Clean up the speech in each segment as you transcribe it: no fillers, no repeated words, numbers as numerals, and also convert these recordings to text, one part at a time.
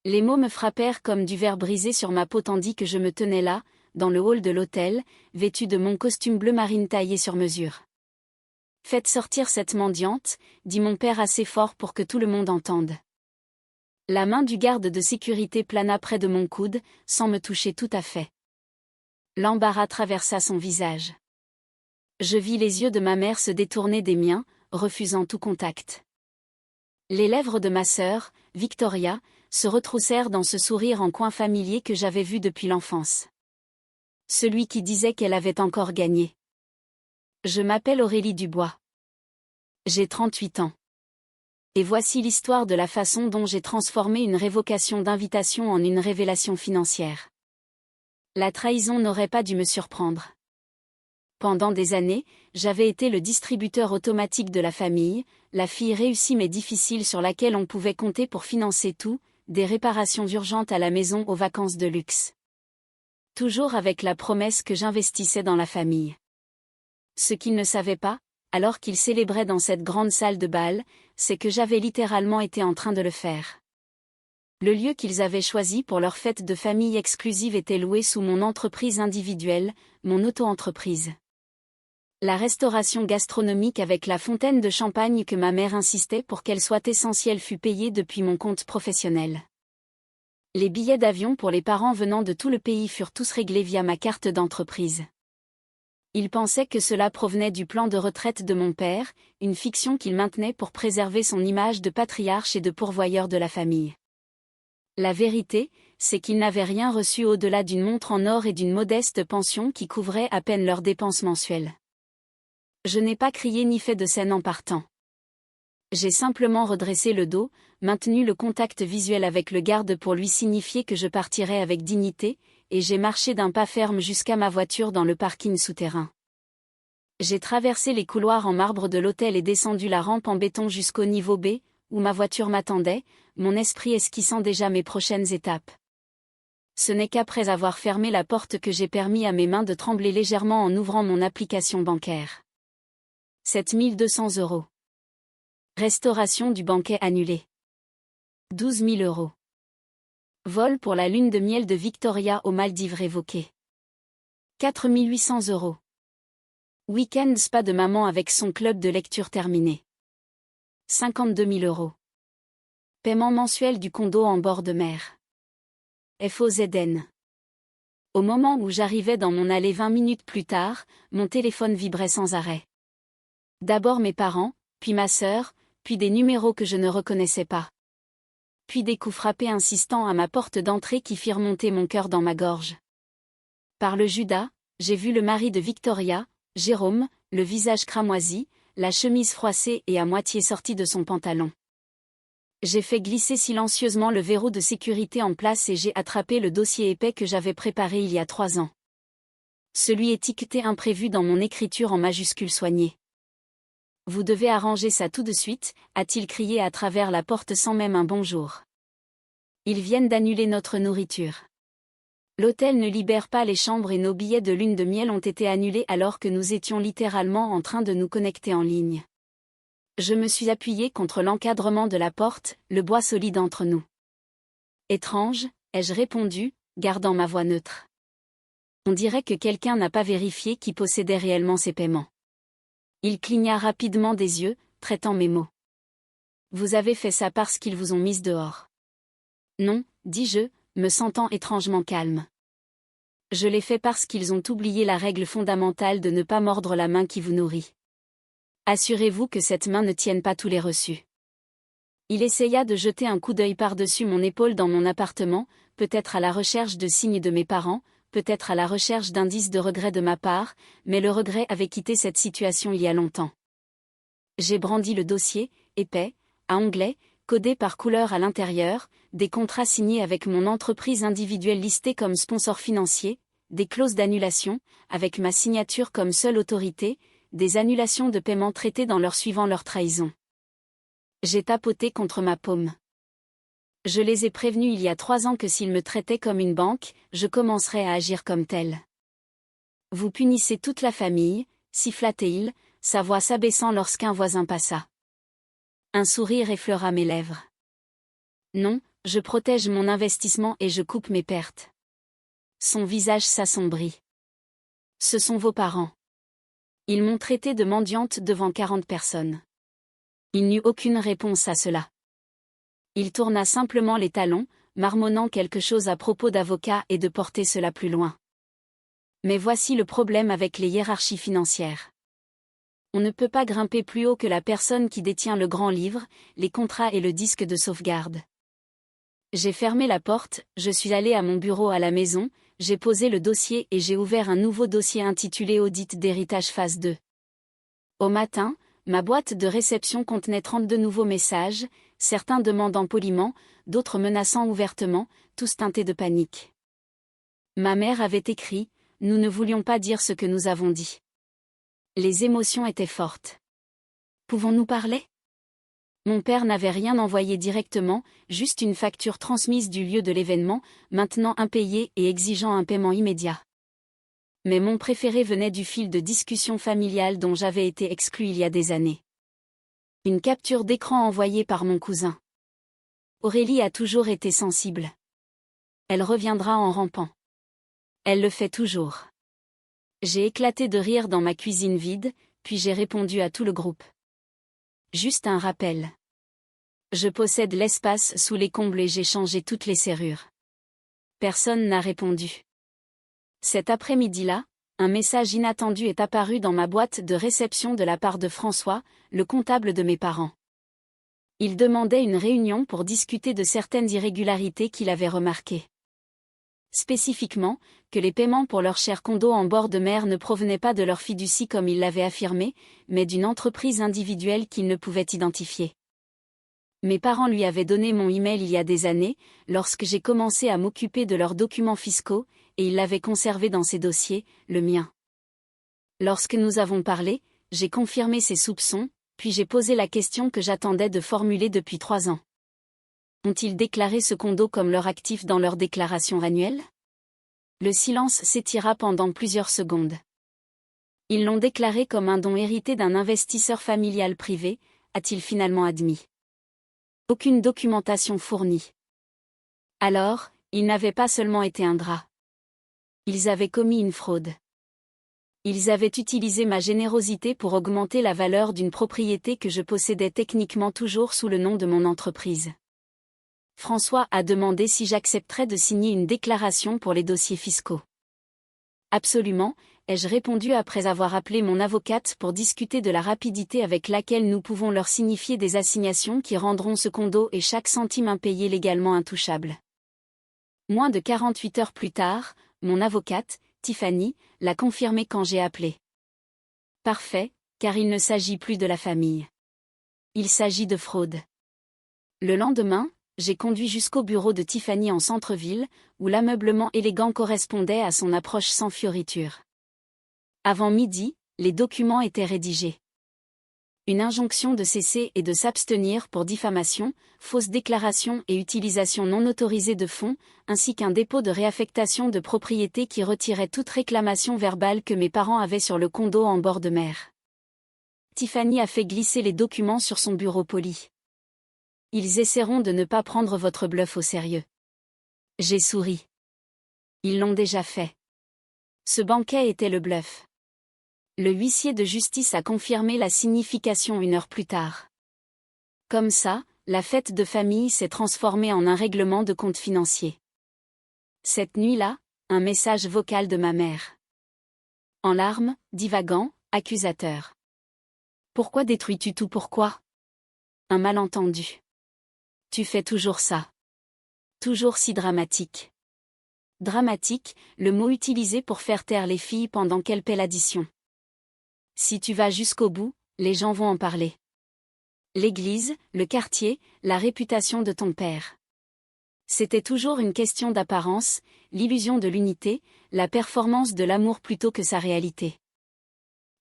Les mots me frappèrent comme du verre brisé sur ma peau tandis que je me tenais là, dans le hall de l'hôtel, vêtu de mon costume bleu marine taillé sur mesure. « Faites sortir cette mendiante, dit mon père assez fort pour que tout le monde entende. » La main du garde de sécurité plana près de mon coude, sans me toucher tout à fait. L'embarras traversa son visage. Je vis les yeux de ma mère se détourner des miens, refusant tout contact. Les lèvres de ma sœur, Victoria, se retroussèrent dans ce sourire en coin familier que j'avais vu depuis l'enfance. Celui qui disait qu'elle avait encore gagné. Je m'appelle Aurélie Dubois. J'ai 38 ans. Et voici l'histoire de la façon dont j'ai transformé une révocation d'invitation en une révélation financière. La trahison n'aurait pas dû me surprendre. Pendant des années, j'avais été le distributeur automatique de la famille, la fille réussie mais difficile sur laquelle on pouvait compter pour financer tout, des réparations urgentes à la maison aux vacances de luxe. Toujours avec la promesse que j'investissais dans la famille. Ce qu'ils ne savaient pas, alors qu'ils célébraient dans cette grande salle de bal, c'est que j'avais littéralement été en train de le faire. Le lieu qu'ils avaient choisi pour leur fête de famille exclusive était loué sous mon entreprise individuelle, mon auto-entreprise. La restauration gastronomique avec la fontaine de champagne que ma mère insistait pour qu'elle soit essentielle fut payée depuis mon compte professionnel. Les billets d'avion pour les parents venant de tout le pays furent tous réglés via ma carte d'entreprise. Ils pensaient que cela provenait du plan de retraite de mon père, une fiction qu'il maintenait pour préserver son image de patriarche et de pourvoyeur de la famille. La vérité, c'est qu'ils n'avaient rien reçu au-delà d'une montre en or et d'une modeste pension qui couvrait à peine leurs dépenses mensuelles. Je n'ai pas crié ni fait de scène en partant. J'ai simplement redressé le dos, maintenu le contact visuel avec le garde pour lui signifier que je partirais avec dignité, et j'ai marché d'un pas ferme jusqu'à ma voiture dans le parking souterrain. J'ai traversé les couloirs en marbre de l'hôtel et descendu la rampe en béton jusqu'au niveau B, où ma voiture m'attendait, mon esprit esquissant déjà mes prochaines étapes. Ce n'est qu'après avoir fermé la porte que j'ai permis à mes mains de trembler légèrement en ouvrant mon application bancaire. 7 200 €. Restauration du banquet annulée. 12 000 €. Vol pour la lune de miel de Victoria aux Maldives révoqué. 4 800 €. Week-end spa de maman avec son club de lecture terminé. 52 000 €. Paiement mensuel du condo en bord de mer. FOZN. Au moment où j'arrivais dans mon allée 20 minutes plus tard, mon téléphone vibrait sans arrêt. D'abord mes parents, puis ma sœur, puis des numéros que je ne reconnaissais pas. Puis des coups frappés insistants à ma porte d'entrée qui firent monter mon cœur dans ma gorge. Par le Judas, j'ai vu le mari de Victoria, Jérôme, le visage cramoisi, la chemise froissée et à moitié sortie de son pantalon. J'ai fait glisser silencieusement le verrou de sécurité en place et j'ai attrapé le dossier épais que j'avais préparé il y a 3 ans. Celui étiqueté imprévu dans mon écriture en majuscules soignées. « Vous devez arranger ça tout de suite », a-t-il crié à travers la porte sans même un bonjour. Ils viennent d'annuler notre nourriture. L'hôtel ne libère pas les chambres et nos billets de lune de miel ont été annulés alors que nous étions littéralement en train de nous connecter en ligne. Je me suis appuyé contre l'encadrement de la porte, le bois solide entre nous. Étrange, ai-je répondu, gardant ma voix neutre. On dirait que quelqu'un n'a pas vérifié qui possédait réellement ces paiements. Il cligna rapidement des yeux, traitant mes mots. Vous avez fait ça parce qu'ils vous ont mise dehors. Non, dis-je, me sentant étrangement calme. Je l'ai fait parce qu'ils ont oublié la règle fondamentale de ne pas mordre la main qui vous nourrit. Assurez-vous que cette main ne tienne pas tous les reçus. Il essaya de jeter un coup d'œil par-dessus mon épaule dans mon appartement, peut-être à la recherche de signes de mes parents, peut-être à la recherche d'indices de regret de ma part, mais le regret avait quitté cette situation il y a longtemps. J'ai brandi le dossier, épais, à onglets, codé par couleur à l'intérieur, des contrats signés avec mon entreprise individuelle listée comme sponsor financier, des clauses d'annulation, avec ma signature comme seule autorité, des annulations de paiement traitées dans l'heure suivant leur trahison. J'ai tapoté contre ma paume. Je les ai prévenus il y a 3 ans que s'ils me traitaient comme une banque, je commencerais à agir comme tel. Vous punissez toute la famille, siffla-t-il, sa voix s'abaissant lorsqu'un voisin passa. Un sourire effleura mes lèvres. Non, Je protège mon investissement et je coupe mes pertes. Son visage s'assombrit. Ce sont vos parents. Ils m'ont traité de mendiante devant 40 personnes. Il n'eut aucune réponse à cela. Il tourna simplement les talons, marmonnant quelque chose à propos d'avocats et de porter cela plus loin. Mais voici le problème avec les hiérarchies financières. On ne peut pas grimper plus haut que la personne qui détient le grand livre, les contrats et le disque de sauvegarde. J'ai fermé la porte, je suis allé à mon bureau à la maison, j'ai posé le dossier et j'ai ouvert un nouveau dossier intitulé Audit d'héritage phase 2. Au matin, ma boîte de réception contenait 32 nouveaux messages, certains demandant poliment, d'autres menaçant ouvertement, tous teintés de panique. Ma mère avait écrit « Nous ne voulions pas dire ce que nous avons dit ». Les émotions étaient fortes. Pouvons-nous parler ? Mon père n'avait rien envoyé directement, juste une facture transmise du lieu de l'événement, maintenant impayée et exigeant un paiement immédiat. Mais mon préféré venait du fil de discussion familiale dont j'avais été exclu il y a des années. Une capture d'écran envoyée par mon cousin. Aurélie a toujours été sensible. Elle reviendra en rampant. Elle le fait toujours. J'ai éclaté de rire dans ma cuisine vide, puis j'ai répondu à tout le groupe. Juste un rappel. Je possède l'espace sous les combles et j'ai changé toutes les serrures. Personne n'a répondu. Cet après-midi-là, un message inattendu est apparu dans ma boîte de réception de la part de François, le comptable de mes parents. Il demandait une réunion pour discuter de certaines irrégularités qu'il avait remarquées. Spécifiquement, que les paiements pour leur cher condo en bord de mer ne provenaient pas de leur fiducie comme il l'avait affirmé, mais d'une entreprise individuelle qu'il ne pouvait identifier. Mes parents lui avaient donné mon email il y a des années, lorsque j'ai commencé à m'occuper de leurs documents fiscaux, et ils l'avaient conservé dans ses dossiers, le mien. Lorsque nous avons parlé, j'ai confirmé ses soupçons, puis j'ai posé la question que j'attendais de formuler depuis 3 ans. Ont-ils déclaré ce condo comme leur actif dans leur déclaration annuelle ? Le silence s'étira pendant plusieurs secondes. Ils l'ont déclaré comme un don hérité d'un investisseur familial privé, a-t-il finalement admis. Aucune documentation fournie. Alors, ils n'avaient pas seulement été ingrats. Ils avaient commis une fraude. Ils avaient utilisé ma générosité pour augmenter la valeur d'une propriété que je possédais techniquement toujours sous le nom de mon entreprise. François a demandé si j'accepterais de signer une déclaration pour les dossiers fiscaux. Absolument, ai-je répondu après avoir appelé mon avocate pour discuter de la rapidité avec laquelle nous pouvons leur signifier des assignations qui rendront ce condo et chaque centime impayé légalement intouchable. Moins de 48 heures plus tard, mon avocate, Tiffany, l'a confirmé quand j'ai appelé. Parfait, car il ne s'agit plus de la famille. Il s'agit de fraude. Le lendemain, j'ai conduit jusqu'au bureau de Tiffany en centre-ville, où l'ameublement élégant correspondait à son approche sans fioriture. Avant midi, les documents étaient rédigés. Une injonction de cesser et de s'abstenir pour diffamation, fausse déclaration et utilisation non autorisée de fonds, ainsi qu'un dépôt de réaffectation de propriété qui retirait toute réclamation verbale que mes parents avaient sur le condo en bord de mer. Tiffany a fait glisser les documents sur son bureau poli. Ils essaieront de ne pas prendre votre bluff au sérieux. J'ai souri. Ils l'ont déjà fait. Ce banquet était le bluff. Le huissier de justice a confirmé la signification 1 heure plus tard. Comme ça, la fête de famille s'est transformée en un règlement de compte financier. Cette nuit-là, un message vocal de ma mère. En larmes, divagant, accusateur. Pourquoi détruis-tu tout, pourquoi ? Un malentendu. Tu fais toujours ça. Toujours si dramatique. Dramatique, le mot utilisé pour faire taire les filles pendant qu'elles paient l'addition. Si tu vas jusqu'au bout, les gens vont en parler. L'église, le quartier, la réputation de ton père. C'était toujours une question d'apparence, l'illusion de l'unité, la performance de l'amour plutôt que sa réalité.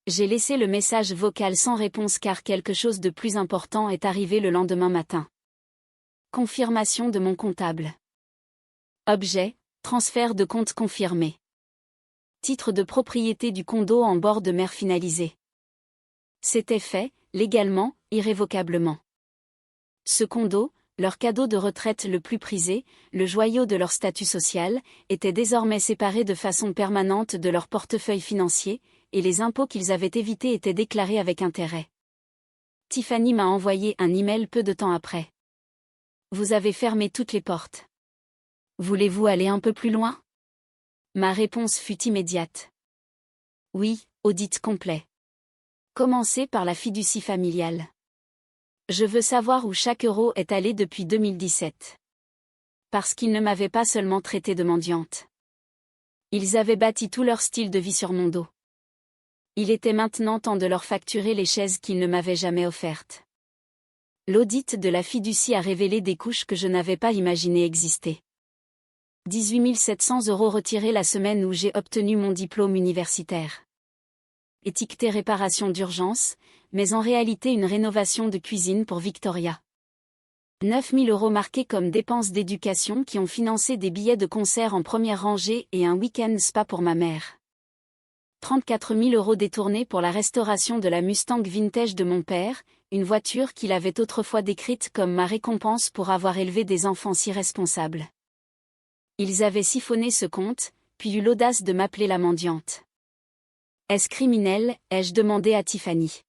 J'ai laissé le message vocal sans réponse car quelque chose de plus important est arrivé le lendemain matin. Confirmation de mon comptable. Objet, transfert de compte confirmé. Titre de propriété du condo en bord de mer finalisé. C'était fait, légalement, irrévocablement. Ce condo, Leur cadeau de retraite le plus prisé, le joyau de leur statut social, était désormais séparé de façon permanente de leur portefeuille financier, et les impôts qu'ils avaient évités étaient déclarés avec intérêt. Tiffany m'a envoyé un email peu de temps après. Vous avez fermé toutes les portes. Voulez-vous aller un peu plus loin? Ma réponse fut immédiate. Oui, audit complet. Commencez par la fiducie familiale. Je veux savoir où chaque euro est allé depuis 2017. Parce qu'ils ne m'avaient pas seulement traité de mendiante. Ils avaient bâti tout leur style de vie sur mon dos. Il était maintenant temps de leur facturer les chaises qu'ils ne m'avaient jamais offertes. L'audit de la fiducie a révélé des couches que je n'avais pas imaginé exister. 18 700 € retirés la semaine où j'ai obtenu mon diplôme universitaire. Étiqueté réparation d'urgence, mais en réalité une rénovation de cuisine pour Victoria. 9 000 € marqués comme dépenses d'éducation qui ont financé des billets de concert en première rangée et un week-end spa pour ma mère. 34 000 € détournés pour la restauration de la Mustang vintage de mon père, une voiture qu'il avait autrefois décrite comme ma récompense pour avoir élevé des enfants si responsables. Ils avaient siphonné ce compte, puis eu l'audace de m'appeler la mendiante. Est-ce criminel, ai-je demandé à Tiffany.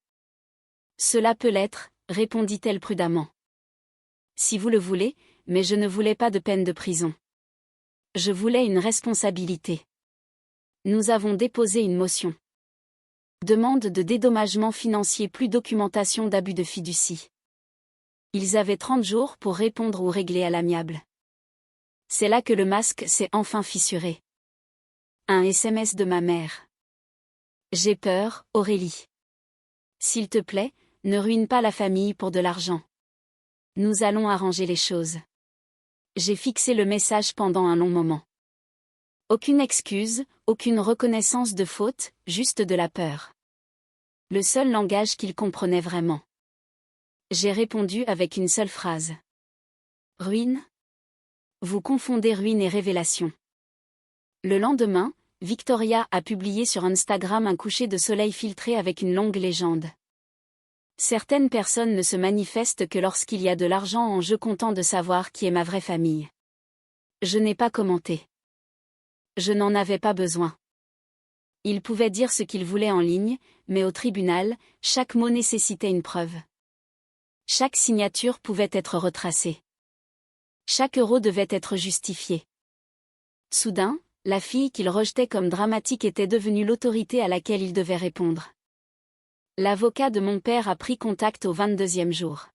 Cela peut l'être, répondit-elle prudemment. Si vous le voulez, mais je ne voulais pas de peine de prison. Je voulais une responsabilité. Nous avons déposé une motion. Demande de dédommagement financier plus documentation d'abus de fiducie. Ils avaient 30 jours pour répondre ou régler à l'amiable. C'est là que le masque s'est enfin fissuré. Un SMS de ma mère. J'ai peur, Aurélie. S'il te plaît, ne ruine pas la famille pour de l'argent. Nous allons arranger les choses. J'ai fixé le message pendant un long moment. Aucune excuse, aucune reconnaissance de faute, juste de la peur. Le seul langage qu'il comprenait vraiment. J'ai répondu avec une seule phrase. Ruine? Vous confondez ruine et révélation. Le lendemain, Victoria a publié sur Instagram un coucher de soleil filtré avec une longue légende. Certaines personnes ne se manifestent que lorsqu'il y a de l'argent en jeu, content de savoir qui est ma vraie famille. Je n'ai pas commenté. Je n'en avais pas besoin. Ils pouvaient dire ce qu'ils voulaient en ligne, mais au tribunal, chaque mot nécessitait une preuve. Chaque signature pouvait être retracée. Chaque euro devait être justifié. Soudain, la fille qu'ils rejetaient comme dramatique était devenue l'autorité à laquelle ils devaient répondre. L'avocat de mon père a pris contact au 22e jour.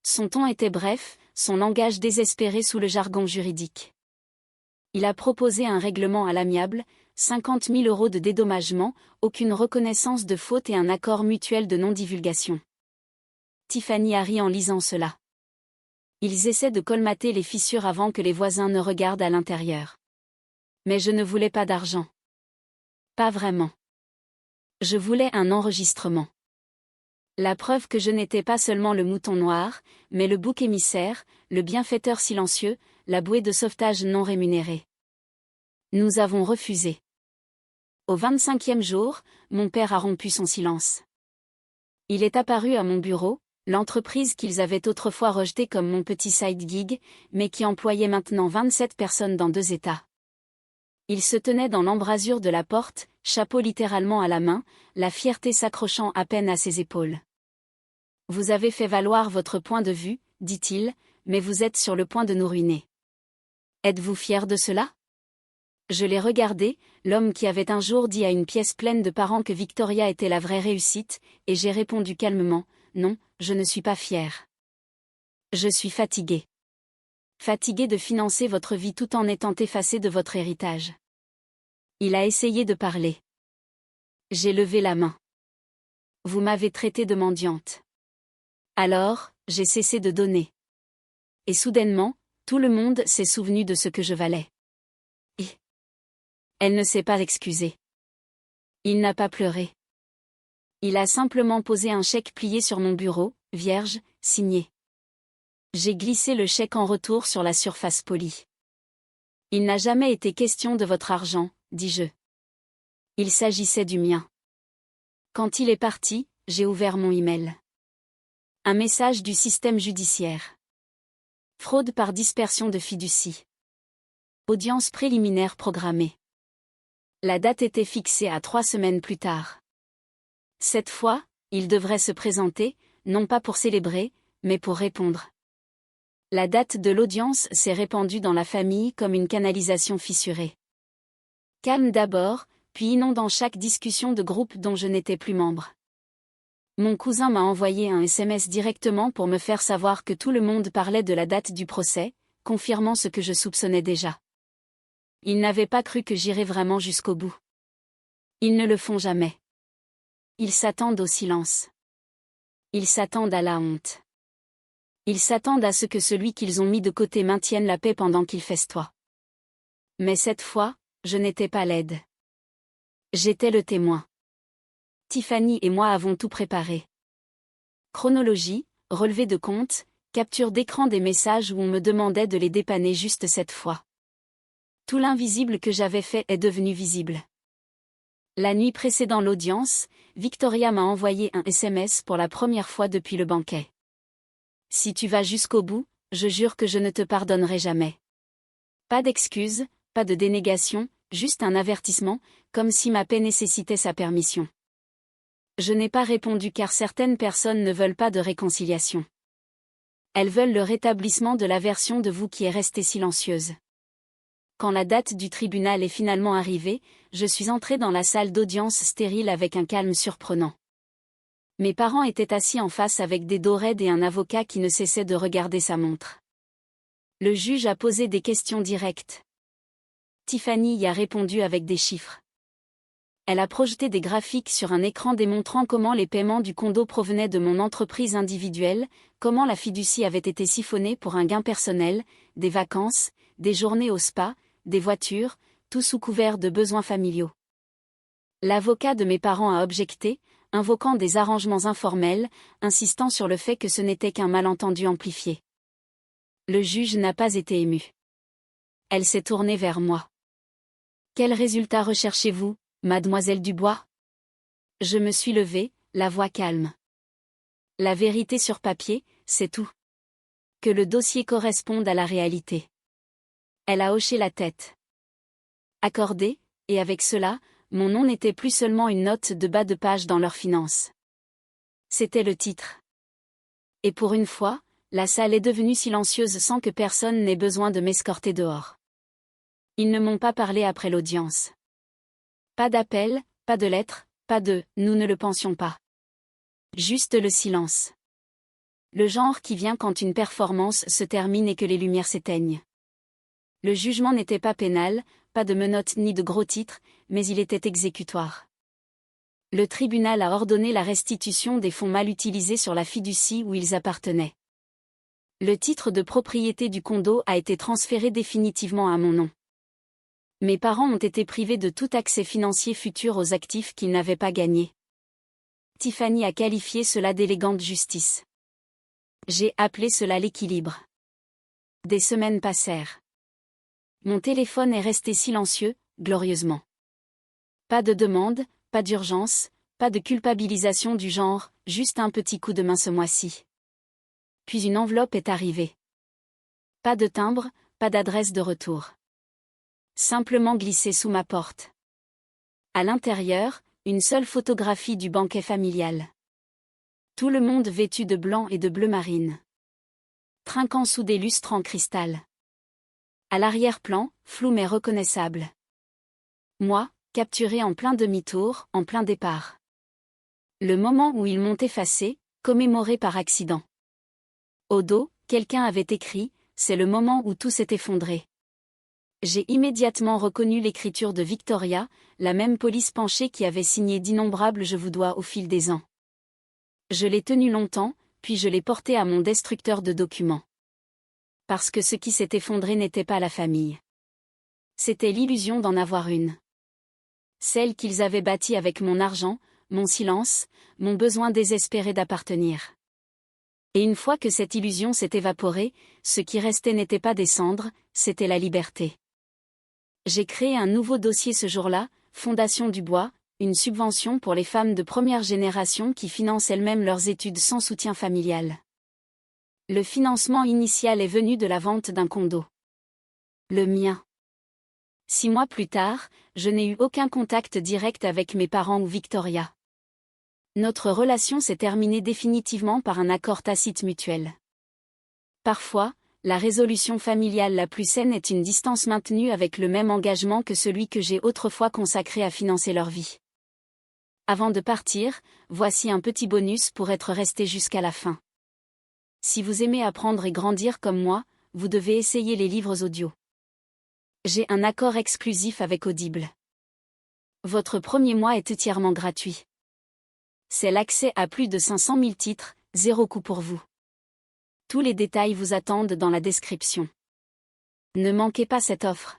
Son ton était bref, son langage désespéré sous le jargon juridique. Il a proposé un règlement à l'amiable, 50 000 € de dédommagement, aucune reconnaissance de faute et un accord mutuel de non-divulgation. Tiffany a ri en lisant cela. Ils essaient de colmater les fissures avant que les voisins ne regardent à l'intérieur. Mais je ne voulais pas d'argent. Pas vraiment. Je voulais un enregistrement. La preuve que je n'étais pas seulement le mouton noir, mais le bouc émissaire, le bienfaiteur silencieux, la bouée de sauvetage non rémunérée. Nous avons refusé. Au 25e jour, mon père a rompu son silence. Il est apparu à mon bureau, l'entreprise qu'ils avaient autrefois rejetée comme mon petit side gig, mais qui employait maintenant 27 personnes dans 2 États. Il se tenait dans l'embrasure de la porte, chapeau littéralement à la main, la fierté s'accrochant à peine à ses épaules. Vous avez fait valoir votre point de vue, dit-il, mais vous êtes sur le point de nous ruiner. Êtes-vous fier de cela? Je l'ai regardé, l'homme qui avait un jour dit à une pièce pleine de parents que Victoria était la vraie réussite, et j'ai répondu calmement, non, je ne suis pas fier. Je suis fatigué. Fatigué de financer votre vie tout en étant effacé de votre héritage. Il a essayé de parler. J'ai levé la main. Vous m'avez traité de mendiante. Alors, j'ai cessé de donner. Et soudainement, tout le monde s'est souvenu de ce que je valais. Et elle ne s'est pas excusée. Il n'a pas pleuré. Il a simplement posé un chèque plié sur mon bureau, vierge, signé. J'ai glissé le chèque en retour sur la surface polie. Il n'a jamais été question de votre argent, dis-je. Il s'agissait du mien. Quand il est parti, j'ai ouvert mon email. Un message du système judiciaire. Fraude par dispersion de fiducie. Audience préliminaire programmée. La date était fixée à 3 semaines plus tard. Cette fois, il devrait se présenter, non pas pour célébrer, mais pour répondre. La date de l'audience s'est répandue dans la famille comme une canalisation fissurée. Calme d'abord, puis inondant chaque discussion de groupe dont je n'étais plus membre. Mon cousin m'a envoyé un SMS directement pour me faire savoir que tout le monde parlait de la date du procès, confirmant ce que je soupçonnais déjà. Ils n'avaient pas cru que j'irais vraiment jusqu'au bout. Ils ne le font jamais. Ils s'attendent au silence. Ils s'attendent à la honte. Ils s'attendent à ce que celui qu'ils ont mis de côté maintienne la paix pendant qu'ils festoient. Mais cette fois, je n'étais pas laide. J'étais le témoin. Tiffany et moi avons tout préparé. Chronologie, relevé de compte, capture d'écran des messages où on me demandait de les dépanner juste cette fois. Tout l'invisible que j'avais fait est devenu visible. La nuit précédant l'audience, Victoria m'a envoyé un SMS pour la première fois depuis le banquet. Si tu vas jusqu'au bout, je jure que je ne te pardonnerai jamais. Pas d'excuses, pas de dénégation, juste un avertissement, comme si ma paix nécessitait sa permission. Je n'ai pas répondu car certaines personnes ne veulent pas de réconciliation. Elles veulent le rétablissement de la version de vous qui est restée silencieuse. Quand la date du tribunal est finalement arrivée, je suis entrée dans la salle d'audience stérile avec un calme surprenant. Mes parents étaient assis en face avec des dos raides et un avocat qui ne cessait de regarder sa montre. Le juge a posé des questions directes. Tiffany y a répondu avec des chiffres. Elle a projeté des graphiques sur un écran démontrant comment les paiements du condo provenaient de mon entreprise individuelle, comment la fiducie avait été siphonnée pour un gain personnel, des vacances, des journées au spa, des voitures, tout sous couvert de besoins familiaux. L'avocat de mes parents a objecté, invoquant des arrangements informels, insistant sur le fait que ce n'était qu'un malentendu amplifié. Le juge n'a pas été ému. Elle s'est tournée vers moi. Quel résultat recherchez-vous, mademoiselle Dubois? Je me suis levée, la voix calme. La vérité sur papier, c'est tout. Que le dossier corresponde à la réalité. Elle a hoché la tête. Accordé, et avec cela, mon nom n'était plus seulement une note de bas de page dans leurs finances. C'était le titre. Et pour une fois, la salle est devenue silencieuse sans que personne n'ait besoin de m'escorter dehors. Ils ne m'ont pas parlé après l'audience. Pas d'appel, pas de lettre, pas de « nous ne le pensions pas ». Juste le silence. Le genre qui vient quand une performance se termine et que les lumières s'éteignent. Le jugement n'était pas pénal, pas de menottes ni de gros titres, mais il était exécutoire. Le tribunal a ordonné la restitution des fonds mal utilisés sur la fiducie où ils appartenaient. Le titre de propriété du condo a été transféré définitivement à mon nom. Mes parents ont été privés de tout accès financier futur aux actifs qu'ils n'avaient pas gagnés. Tiffany a qualifié cela d'élégante justice. J'ai appelé cela l'équilibre. Des semaines passèrent. Mon téléphone est resté silencieux, glorieusement. Pas de demande, pas d'urgence, pas de culpabilisation du genre, juste un petit coup de main ce mois-ci. Puis une enveloppe est arrivée. Pas de timbre, pas d'adresse de retour. Simplement glissée sous ma porte. À l'intérieur, une seule photographie du banquet familial. Tout le monde vêtu de blanc et de bleu marine. Trinquant sous des lustres en cristal. À l'arrière-plan, flou mais reconnaissable. Moi, capturé en plein demi-tour, en plein départ. Le moment où ils m'ont effacé, commémoré par accident. Au dos, quelqu'un avait écrit « C'est le moment où tout s'est effondré ». J'ai immédiatement reconnu l'écriture de Victoria, la même police penchée qui avait signé d'innombrables « Je vous dois » au fil des ans. Je l'ai tenue longtemps, puis je l'ai portée à mon destructeur de documents. Parce que ce qui s'est effondré n'était pas la famille. C'était l'illusion d'en avoir une. Celle qu'ils avaient bâtie avec mon argent, mon silence, mon besoin désespéré d'appartenir. Et une fois que cette illusion s'est évaporée, ce qui restait n'était pas des cendres, c'était la liberté. J'ai créé un nouveau dossier ce jour-là, Fondation Dubois, une subvention pour les femmes de première génération qui financent elles-mêmes leurs études sans soutien familial. Le financement initial est venu de la vente d'un condo. Le mien. 6 mois plus tard, je n'ai eu aucun contact direct avec mes parents ou Victoria. Notre relation s'est terminée définitivement par un accord tacite mutuel. Parfois, la résolution familiale la plus saine est une distance maintenue avec le même engagement que celui que j'ai autrefois consacré à financer leur vie. Avant de partir, voici un petit bonus pour être resté jusqu'à la fin. Si vous aimez apprendre et grandir comme moi, vous devez essayer les livres audio. J'ai un accord exclusif avec Audible. Votre premier mois est entièrement gratuit. C'est l'accès à plus de 500 000 titres, 0 coût pour vous. Tous les détails vous attendent dans la description. Ne manquez pas cette offre.